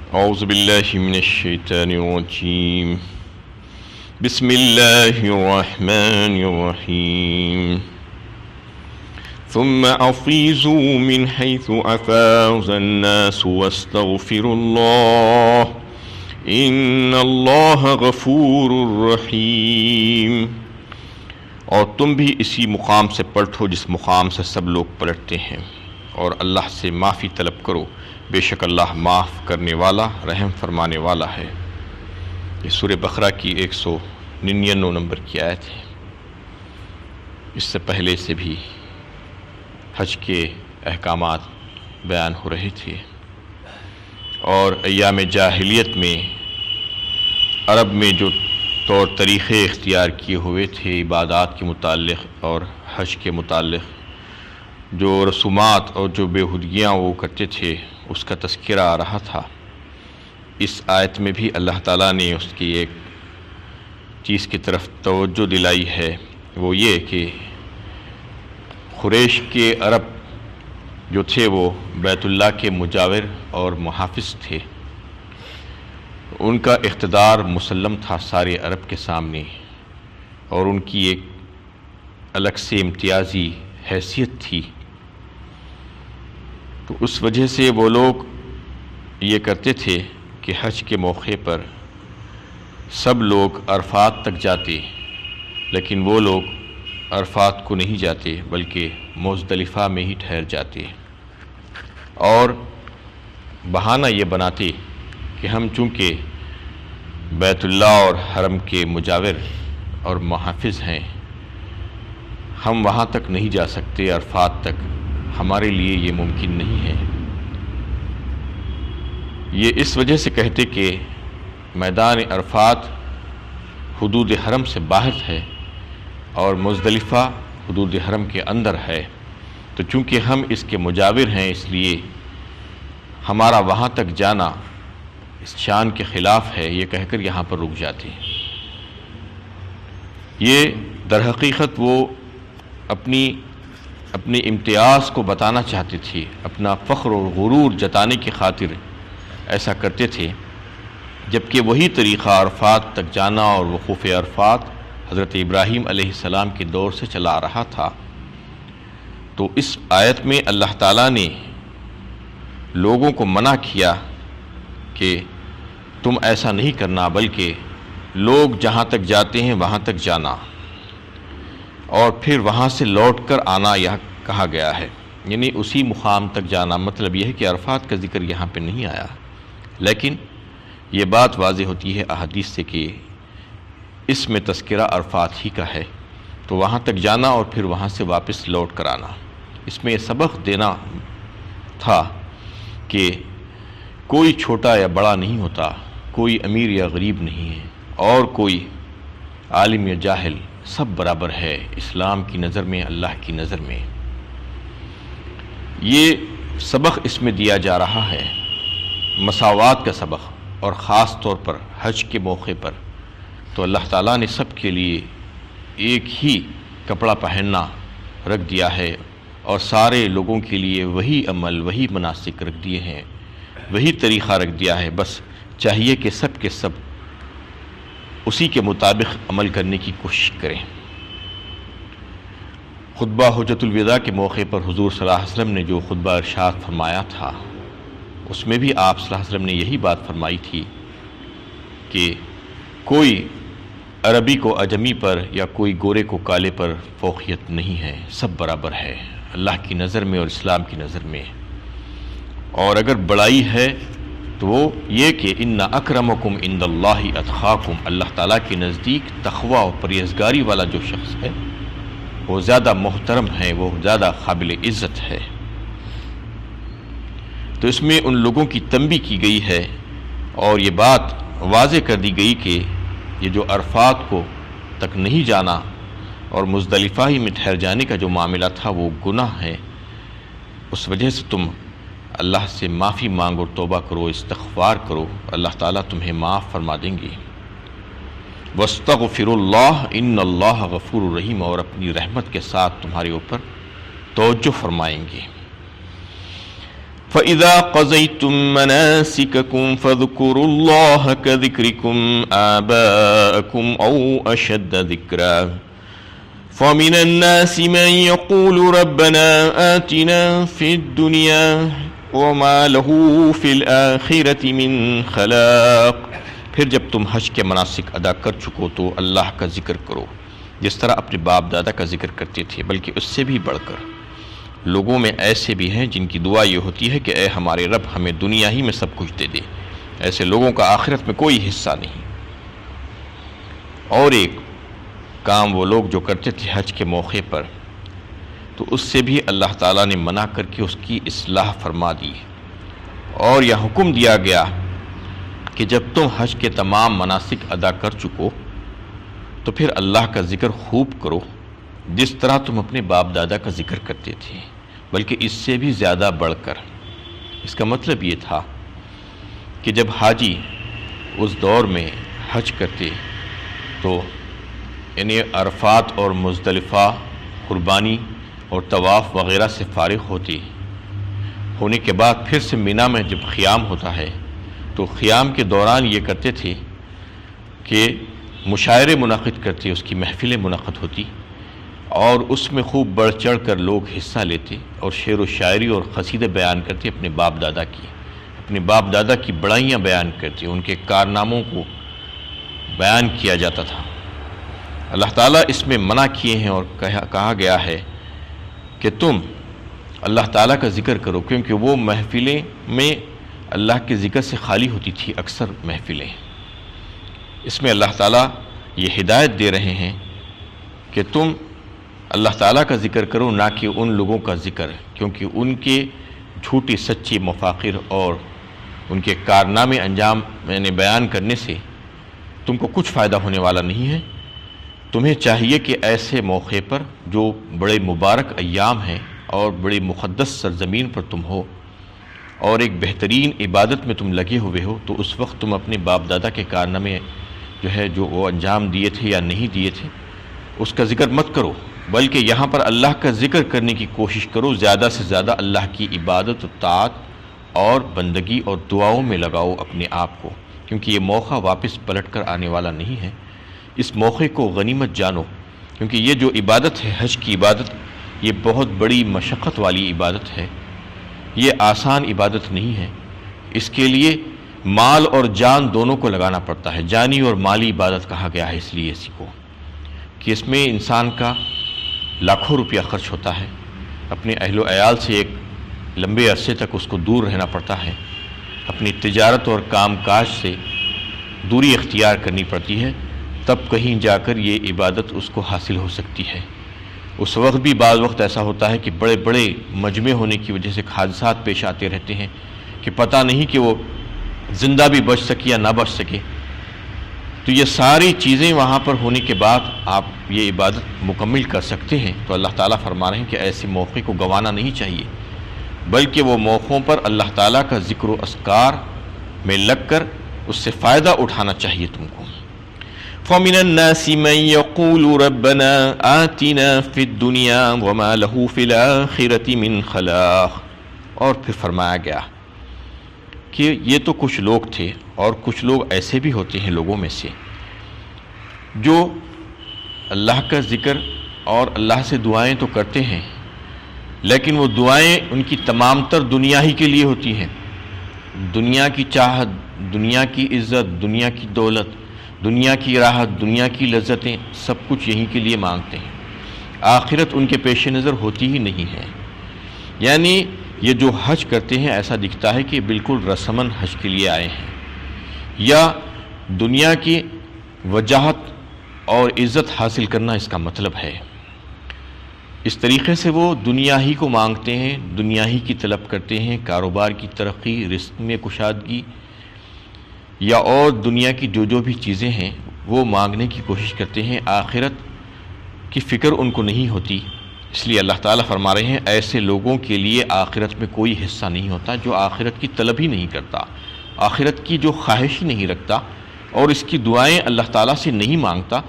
اعوذ باللہ من الشیطان الرجیم بسم اللہ الرحمن الرحیم ثم افیضوا من حیث افاض الناس واستغفروا اللہ ان اللہ غفور رحیم۔ اور تم بھی اسی مقام سے پلٹو جس مقام سے سب لوگ پلٹتے ہیں، اور اللہ سے معافی طلب کرو، بے شک اللہ معاف کرنے والا رحم فرمانے والا ہے۔ یہ سورہ بقرہ کی 199 نمبر کی آیت ہے۔ اس سے پہلے سے بھی حج کے احکامات بیان ہو رہے تھے، اور ایام جاہلیت میں عرب میں جو طور طریقے اختیار کیے ہوئے تھے عبادات کے متعلق اور حج کے متعلق، جو رسومات اور جو بےہودگیاں وہ کرتے تھے، اس کا تذکرہ آ رہا تھا۔ اس آیت میں بھی اللہ تعالیٰ نے اس کی ایک چیز کی طرف توجہ دلائی ہے، وہ یہ کہ قریش کے عرب جو تھے وہ بیت اللہ کے مجاور اور محافظ تھے۔ ان کا اقتدار مسلم تھا سارے عرب کے سامنے، اور ان کی ایک الگ سے امتیازی حیثیت تھی۔ تو اس وجہ سے وہ لوگ یہ کرتے تھے کہ حج کے موقع پر سب لوگ عرفات تک جاتے، لیکن وہ لوگ عرفات کو نہیں جاتے بلکہ مزدلفہ میں ہی ٹھہر جاتے، اور بہانہ یہ بناتے کہ ہم چونکہ بیت اللہ اور حرم کے مجاور اور محافظ ہیں، ہم وہاں تک نہیں جا سکتے، عرفات تک ہمارے لیے یہ ممکن نہیں ہے۔ یہ اس وجہ سے کہتے کہ میدان عرفات حدود حرم سے باہر ہے اور مزدلفہ حدود حرم کے اندر ہے، تو چونکہ ہم اس کے مجاور ہیں اس لیے ہمارا وہاں تک جانا اس شان کے خلاف ہے، یہ کہہ کر یہاں پر رک جاتے ہیں۔ یہ در حقیقت وہ اپنے امتیاز کو بتانا چاہتے تھے، اپنا فخر اور غرور جتانے کی خاطر ایسا کرتے تھے، جبکہ وہی طریقہ عرفات تک جانا اور وقوف عرفات حضرت ابراہیم علیہ السلام کے دور سے چلا آ رہا تھا۔ تو اس آیت میں اللہ تعالیٰ نے لوگوں کو منع کیا کہ تم ایسا نہیں کرنا، بلکہ لوگ جہاں تک جاتے ہیں وہاں تک جانا، اور پھر وہاں سے لوٹ کر آنا یہاں کہا گیا ہے، یعنی اسی مقام تک جانا۔ مطلب یہ ہے کہ عرفات کا ذکر یہاں پہ نہیں آیا، لیکن یہ بات واضح ہوتی ہے احادیث سے کہ اس میں تذکرہ عرفات ہی کا ہے، تو وہاں تک جانا اور پھر وہاں سے واپس لوٹ کر آنا۔ اس میں یہ سبق دینا تھا کہ کوئی چھوٹا یا بڑا نہیں ہوتا، کوئی امیر یا غریب نہیں ہے، اور کوئی عالم یا جاہل، سب برابر ہے اسلام کی نظر میں، اللہ کی نظر میں۔ یہ سبق اس میں دیا جا رہا ہے، مساوات کا سبق، اور خاص طور پر حج کے موقع پر تو اللہ تعالیٰ نے سب کے لیے ایک ہی کپڑا پہننا رکھ دیا ہے، اور سارے لوگوں کے لیے وہی عمل، وہی مناسک رکھ دیے ہیں، وہی طریقہ رکھ دیا ہے۔ بس چاہیے کہ سب کے سب اسی کے مطابق عمل کرنے کی کوشش کریں۔ خطبہ حجۃ الوداع کے موقع پر حضور صلی اللہ علیہ وسلم نے جو خطبہ ارشاد فرمایا تھا، اس میں بھی آپ صلی اللہ علیہ وسلم نے یہی بات فرمائی تھی کہ کوئی عربی کو عجمی پر یا کوئی گورے کو کالے پر فوقیت نہیں ہے، سب برابر ہے اللہ کی نظر میں اور اسلام کی نظر میں۔ اور اگر بڑائی ہے تو وہ یہ کہ ان اکرمکم عند اللہ اتقاکم، اللہ تعالیٰ کے نزدیک تقوی اور پرہیزگاری والا جو شخص ہے وہ زیادہ محترم ہے، وہ زیادہ قابل عزت ہے۔ تو اس میں ان لوگوں کی تنبیہ کی گئی ہے، اور یہ بات واضح کر دی گئی کہ یہ جو عرفات کو تک نہیں جانا اور مزدلفہ ہی میں ٹھہر جانے کا جو معاملہ تھا وہ گناہ ہے، اس وجہ سے تم اللہ سے معافی مانگو، توبہ کرو، استغفار کرو، اللہ تعالیٰ تمہیں معاف فرما دیں گے۔ وَاسْتَغْفِرُوا اللَّهَ إِنَّ اللَّهَ غَفُورٌ رَحِيمٌ، اور اپنی رحمت کے ساتھ تمہارے اوپر توجہ فرمائیں گے۔ فَإِذَا قَضَيْتُم مَّنَاسِكَكُمْ فَاذْكُرُوا اللَّهَ كَذِكْرِكُمْ آبَاءَكُمْ أَوْ أَشَدَّ ذِكْرًا فَمِنَ النَّاسِ مَن يَقُولُ رَبَّنَا آتِنَا فِي الدُّنْيَا وَمَا لَهُ فِي الْآخِرَةِ مِنْ خَلَاقٍ۔ پھر جب تم حج کے مناسک ادا کر چکو تو اللہ کا ذکر کرو جس طرح اپنے باپ دادا کا ذکر کرتے تھے، بلکہ اس سے بھی بڑھ کر۔ لوگوں میں ایسے بھی ہیں جن کی دعا یہ ہوتی ہے کہ اے ہمارے رب ہمیں دنیا ہی میں سب کچھ دے دے، ایسے لوگوں کا آخرت میں کوئی حصہ نہیں۔ اور ایک کام وہ لوگ جو کرتے تھے حج کے موقع پر، تو اس سے بھی اللہ تعالیٰ نے منع کر کے اس کی اصلاح فرما دی، اور یہ حکم دیا گیا کہ جب تم حج کے تمام مناسک ادا کر چکو تو پھر اللہ کا ذکر خوب کرو جس طرح تم اپنے باپ دادا کا ذکر کرتے تھے، بلکہ اس سے بھی زیادہ بڑھ کر۔ اس کا مطلب یہ تھا کہ جب حاجی اس دور میں حج کرتے تو یعنی عرفات اور مزدلفہ قربانی اور طواف وغیرہ سے فارغ ہونے کے بعد پھر سے مینا میں جب خیام ہوتا ہے تو خیام کے دوران یہ کرتے تھے کہ مشاعرے منعقد کرتے، اس کی محفلیں منعقد ہوتی اور اس میں خوب بڑھ چڑھ کر لوگ حصہ لیتے اور شعر و شاعری اور قصیدے بیان کرتے، اپنے باپ دادا کی بڑائیاں بیان کرتے، ان کے کارناموں کو بیان کیا جاتا تھا۔ اللہ تعالیٰ اس میں منع کیے ہیں اور کہا گیا ہے کہ تم اللہ تعالیٰ کا ذکر کرو، کیونکہ وہ محفلیں میں اللہ کے ذکر سے خالی ہوتی تھی اکثر محفلیں۔ اس میں اللہ تعالیٰ یہ ہدایت دے رہے ہیں کہ تم اللہ تعالیٰ کا ذکر کرو، نہ کہ ان لوگوں کا ذکر، کیونکہ ان کے جھوٹی سچی مفاخر اور ان کے کارنامے انجام بیان کرنے سے تم کو کچھ فائدہ ہونے والا نہیں ہے۔ تمہیں چاہیے کہ ایسے موقع پر جو بڑے مبارک ایام ہیں اور بڑی مقدس سرزمین پر تم ہو اور ایک بہترین عبادت میں تم لگے ہوئے ہو، تو اس وقت تم اپنے باپ دادا کے کارنامے جو وہ انجام دیے تھے یا نہیں دیے تھے اس کا ذکر مت کرو، بلکہ یہاں پر اللہ کا ذکر کرنے کی کوشش کرو، زیادہ سے زیادہ اللہ کی عبادت و طاعت اور بندگی اور دعاؤں میں لگاؤ اپنے آپ کو، کیونکہ یہ موقع واپس پلٹ کر آنے والا نہیں ہے۔ اس موقع کو غنیمت جانو، کیونکہ یہ جو عبادت ہے، حج کی عبادت، یہ بہت بڑی مشقت والی عبادت ہے، یہ آسان عبادت نہیں ہے۔ اس کے لیے مال اور جان دونوں کو لگانا پڑتا ہے، جانی اور مالی عبادت کہا گیا ہے اس لیے اسی کو، کہ اس میں انسان کا لاکھوں روپیہ خرچ ہوتا ہے، اپنے اہل و عیال سے ایک لمبے عرصے تک اس کو دور رہنا پڑتا ہے، اپنی تجارت اور کام کاج سے دوری اختیار کرنی پڑتی ہے، تب کہیں جا کر یہ عبادت اس کو حاصل ہو سکتی ہے۔ اس وقت بھی بعض وقت ایسا ہوتا ہے کہ بڑے بڑے مجمع ہونے کی وجہ سے حادثات پیش آتے رہتے ہیں کہ پتہ نہیں کہ وہ زندہ بھی بچ سکے یا نہ بچ سکے، تو یہ ساری چیزیں وہاں پر ہونے کے بعد آپ یہ عبادت مکمل کر سکتے ہیں۔ تو اللہ تعالیٰ فرما رہے ہیں کہ ایسے موقع کو گنوانا نہیں چاہیے، بلکہ وہ موقعوں پر اللہ تعالیٰ کا ذکر و اذکار میں لگ کر اس سے فائدہ اٹھانا چاہیے تم کو۔ فَمِنَ النَّاسِ مَن يَقُولُ رَبَّنَا آتِنَا فِي الدُّنْيَا وَمَا لَهُ فِي الْآخِرَةِ مِنْ خَلَاقٍ۔ اور پھر فرمایا گیا کہ یہ تو کچھ لوگ تھے اور کچھ لوگ ایسے بھی ہوتے ہیں لوگوں میں سے جو اللہ کا ذکر اور اللہ سے دعائیں تو کرتے ہیں، لیکن وہ دعائیں ان کی تمام تر دنیا ہی کے لیے ہوتی ہیں، دنیا کی چاہت، دنیا کی عزت، دنیا کی دولت، دنیا کی راحت، دنیا کی لذتیں، سب کچھ یہیں کے لیے مانگتے ہیں، آخرت ان کے پیش نظر ہوتی ہی نہیں ہے۔ یعنی یہ جو حج کرتے ہیں ایسا دکھتا ہے کہ بالکل رسماً حج کے لیے آئے ہیں، یا دنیا کی وجاہت اور عزت حاصل کرنا اس کا مطلب ہے۔ اس طریقے سے وہ دنیا ہی کو مانگتے ہیں، دنیا ہی کی طلب کرتے ہیں، کاروبار کی ترقی، رزق میں کشادگی یا اور دنیا کی جو بھی چیزیں ہیں وہ مانگنے کی کوشش کرتے ہیں، آخرت کی فکر ان کو نہیں ہوتی۔ اس لیے اللہ تعالیٰ فرما رہے ہیں ایسے لوگوں کے لیے آخرت میں کوئی حصہ نہیں ہوتا جو آخرت کی طلب ہی نہیں کرتا، آخرت کی جو خواہش ہی نہیں رکھتا اور اس کی دعائیں اللہ تعالیٰ سے نہیں مانگتا۔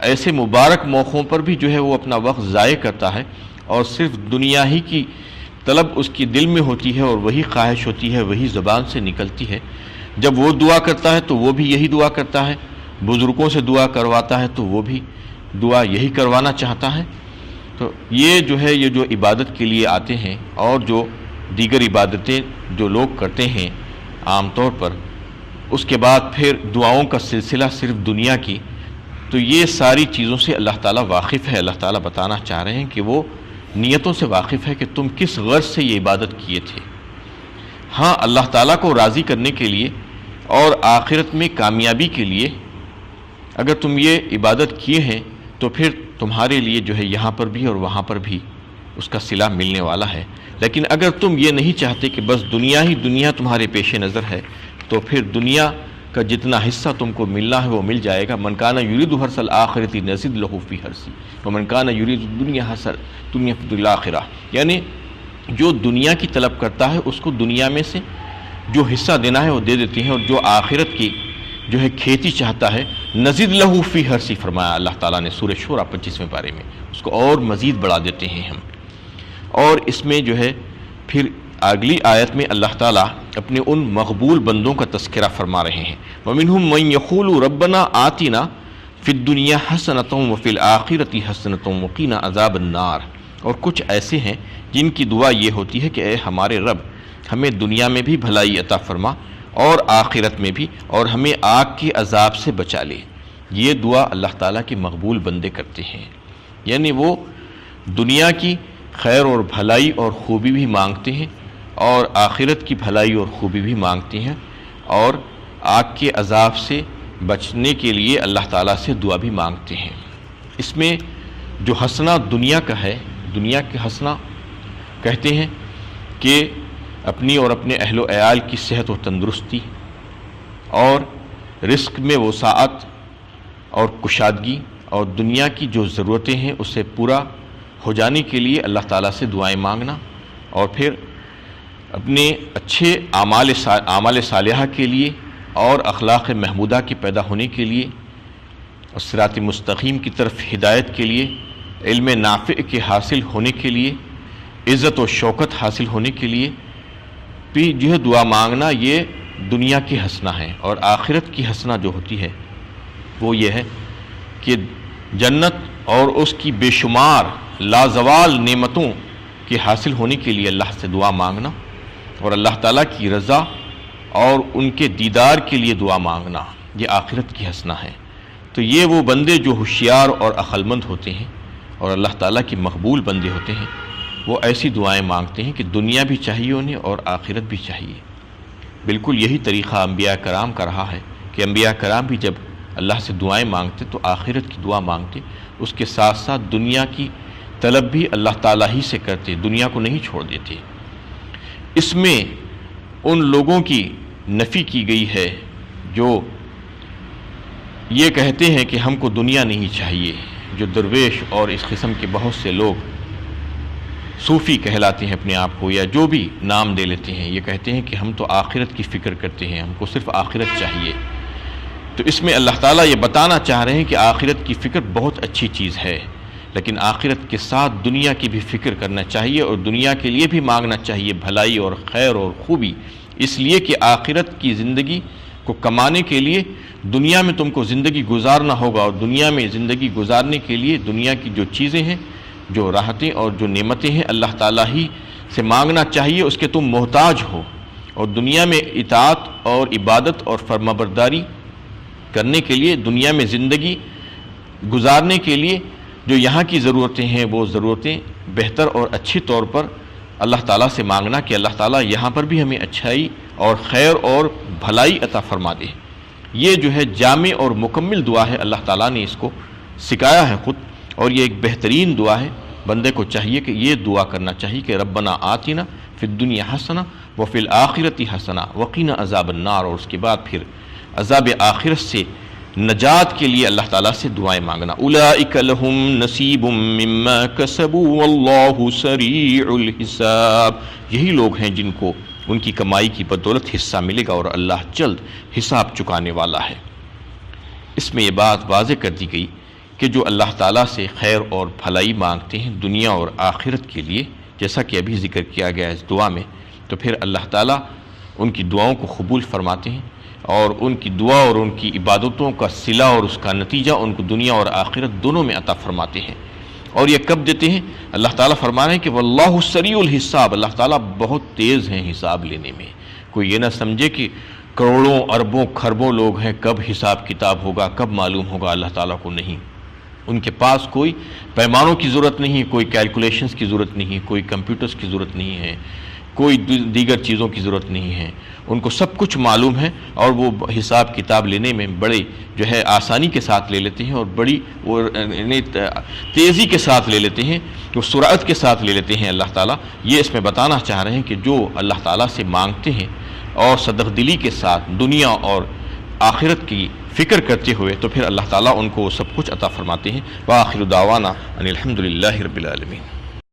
ایسے مبارک موقعوں پر بھی جو ہے وہ اپنا وقت ضائع کرتا ہے اور صرف دنیا ہی کی طلب اس کی دل میں ہوتی ہے اور وہی خواہش ہوتی ہے، وہی زبان سے نکلتی ہے. جب وہ دعا کرتا ہے تو وہ بھی یہی دعا کرتا ہے، بزرگوں سے دعا کرواتا ہے تو وہ بھی دعا یہی کروانا چاہتا ہے. تو یہ جو عبادت کے لیے آتے ہیں اور جو دیگر عبادتیں جو لوگ کرتے ہیں عام طور پر، اس کے بعد پھر دعاؤں کا سلسلہ صرف دنیا کی، تو یہ ساری چیزوں سے اللہ تعالیٰ واقف ہے. اللہ تعالیٰ بتانا چاہ رہے ہیں کہ وہ نیتوں سے واقف ہے کہ تم کس غرض سے یہ عبادت کیے تھے. ہاں، اللہ تعالیٰ کو راضی کرنے کے لیے اور آخرت میں کامیابی کے لیے اگر تم یہ عبادت کیے ہیں تو پھر تمہارے لیے یہاں پر بھی اور وہاں پر بھی اس کا صلہ ملنے والا ہے. لیکن اگر تم یہ نہیں چاہتے کہ بس دنیا ہی دنیا تمہارے پیش نظر ہے، تو پھر دنیا کا جتنا حصہ تم کو ملنا ہے وہ مل جائے گا. من کان یرید حرث الآخرۃ نزد لہ فی حرثہ ومن کان یرید الدنیا حرث الدنیا فی الآخرہ، یعنی جو دنیا کی طلب کرتا ہے اس کو دنیا میں سے جو حصہ دینا ہے وہ دے دیتے ہیں، اور جو آخرت کی کھیتی چاہتا ہے نزد لہ فی حرثہ، فرمایا اللہ تعالیٰ نے سورہ شورى 25ویں پارے میں، اس کو اور مزید بڑھا دیتے ہیں ہم. اور اس میں پھر اگلی آیت میں اللہ تعالیٰ اپنے ان مقبول بندوں کا تذکرہ فرما رہے ہیں. وَمِنْهُمْ مَنْ يَقُولُ رَبَّنَا آتِنَا فِي الدُّنْيَا حَسَنَةً وَفِي الْآخِرَةِ حَسَنَةً وَقِنَا عَذَابَ النَّارِ، اور کچھ ایسے ہیں جن کی دعا یہ ہوتی ہے کہ اے ہمارے رب، ہمیں دنیا میں بھی بھلائی عطا فرما اور آخرت میں بھی، اور ہمیں آگ کے عذاب سے بچا لے. یہ دعا اللہ تعالیٰ کے مقبول بندے کرتے ہیں، یعنی وہ دنیا کی خیر اور بھلائی اور خوبی بھی مانگتے ہیں اور آخرت کی بھلائی اور خوبی بھی مانگتے ہیں، اور آگ کے عذاب سے بچنے کے لیے اللہ تعالیٰ سے دعا بھی مانگتے ہیں. اس میں جو حسنہ دنیا کا ہے، دنیا کے حسنہ کہتے ہیں کہ اپنی اور اپنے اہل و عیال کی صحت و تندرستی اور رزق میں وسعت اور کشادگی اور دنیا کی جو ضرورتیں ہیں اس سے پورا ہو جانے کے لیے اللہ تعالیٰ سے دعائیں مانگنا، اور پھر اپنے اچھے اعمال صالحہ کے لیے اور اخلاق محمودہ کے پیدا ہونے کے لیے اور صراط مستقیم کی طرف ہدایت کے لیے، علم نافع کے حاصل ہونے کے لیے، عزت و شوکت حاصل ہونے کے لیے بھی دعا مانگنا، یہ دنیا کی حسنہ ہے. اور آخرت کی حسنہ جو ہوتی ہے وہ یہ ہے کہ جنت اور اس کی بے شمار لازوال نعمتوں کے حاصل ہونے کے لیے اللہ سے دعا مانگنا، اور اللہ تعالیٰ کی رضا اور ان کے دیدار کے لیے دعا مانگنا، یہ آخرت کی حسنہ ہے. تو یہ وہ بندے جو ہوشیار اور عقلمند ہوتے ہیں اور اللہ تعالیٰ کے مقبول بندے ہوتے ہیں، وہ ایسی دعائیں مانگتے ہیں کہ دنیا بھی چاہیے انہیں اور آخرت بھی چاہیے. بالکل یہی طریقہ انبیاء کرام کا رہا ہے کہ انبیاء کرام بھی جب اللہ سے دعائیں مانگتے تو آخرت کی دعا مانگتے، اس کے ساتھ ساتھ دنیا کی طلب بھی اللہ تعالیٰ ہی سے کرتے، دنیا کو نہیں چھوڑ دیتے. اس میں ان لوگوں کی نفی کی گئی ہے جو یہ کہتے ہیں کہ ہم کو دنیا نہیں چاہیے، جو درویش اور اس قسم کے بہت سے لوگ صوفی کہلاتے ہیں اپنے آپ کو، یا جو بھی نام دے لیتے ہیں، یہ کہتے ہیں کہ ہم تو آخرت کی فکر کرتے ہیں، ہم کو صرف آخرت چاہیے. تو اس میں اللہ تعالیٰ یہ بتانا چاہ رہے ہیں کہ آخرت کی فکر بہت اچھی چیز ہے، لیکن آخرت کے ساتھ دنیا کی بھی فکر کرنا چاہیے اور دنیا کے لیے بھی مانگنا چاہیے بھلائی اور خیر اور خوبی، اس لیے کہ آخرت کی زندگی کو کمانے کے لیے دنیا میں تم کو زندگی گزارنا ہوگا، اور دنیا میں زندگی گزارنے کے لیے دنیا کی جو چیزیں ہیں، جو راحتیں اور جو نعمتیں ہیں، اللہ تعالیٰ ہی سے مانگنا چاہیے، اس کے تم محتاج ہو. اور دنیا میں اطاعت اور عبادت اور فرمانبرداری کرنے کے لیے، دنیا میں زندگی گزارنے کے لیے جو یہاں کی ضرورتیں ہیں، وہ ضرورتیں بہتر اور اچھی طور پر اللہ تعالیٰ سے مانگنا کہ اللہ تعالیٰ یہاں پر بھی ہمیں اچھائی اور خیر اور بھلائی عطا فرما دے. یہ جامع اور مکمل دعا ہے، اللہ تعالیٰ نے اس کو سکھایا ہے خود، اور یہ ایک بہترین دعا ہے. بندے کو چاہیے کہ یہ دعا کرنا چاہیے کہ ربنا آتنا فی الدنیا حسنہ وفی الآخرۃ حسنہ وقنا عذاب النار، اور اس کے بعد پھر عذاب آخرت سے نجات کے لیے اللہ تعالیٰ سے دعائیں مانگنا. اولئک لہم نصیب مما کسبوا واللہ سریع الحساب، یہی لوگ ہیں جن کو ان کی کمائی کی بدولت حصہ ملے گا اور اللہ جلد حساب چکانے والا ہے. اس میں یہ بات واضح کر دی گئی کہ جو اللہ تعالیٰ سے خیر اور بھلائی مانگتے ہیں دنیا اور آخرت کے لیے، جیسا کہ ابھی ذکر کیا گیا اس دعا میں، تو پھر اللہ تعالیٰ ان کی دعاؤں کو قبول فرماتے ہیں اور ان کی دعا اور ان کی عبادتوں کا صلہ اور اس کا نتیجہ ان کو دنیا اور آخرت دونوں میں عطا فرماتے ہیں۔ اور یہ کب دیتے ہیں؟ اللہ تعالیٰ فرما رہے ہیں کہ واللہ سریع الحساب، اللہ تعالیٰ بہت تیز ہیں حساب لینے میں۔ کوئی یہ نہ سمجھے کہ کروڑوں اربوں کھربوں لوگ ہیں، کب حساب کتاب ہوگا، کب معلوم ہوگا، اللہ تعالیٰ کو نہیں۔ ان کے پاس کوئی پیمانوں کی ضرورت نہیں، کوئی کیلکولیشنز کی ضرورت نہیں، کوئی کمپیوٹرز کی ضرورت نہیں ہے، کوئی دیگر چیزوں کی ضرورت نہیں ہے۔ ان کو سب کچھ معلوم ہے اور وہ حساب کتاب لینے میں بڑے آسانی کے ساتھ لے لیتے ہیں اور بڑی تیزی کے ساتھ لے لیتے ہیں، وہ سرعت کے ساتھ لے لیتے ہیں۔ اللہ تعالیٰ یہ اس میں بتانا چاہ رہے ہیں کہ جو اللہ تعالیٰ سے مانگتے ہیں اور صدق دلی کے ساتھ دنیا اور آخرت کی فکر کرتے ہوئے، تو پھر اللہ تعالیٰ ان کو سب کچھ عطا فرماتے ہیں۔ وآخر دعوانا ان الحمد للہ رب العالمین۔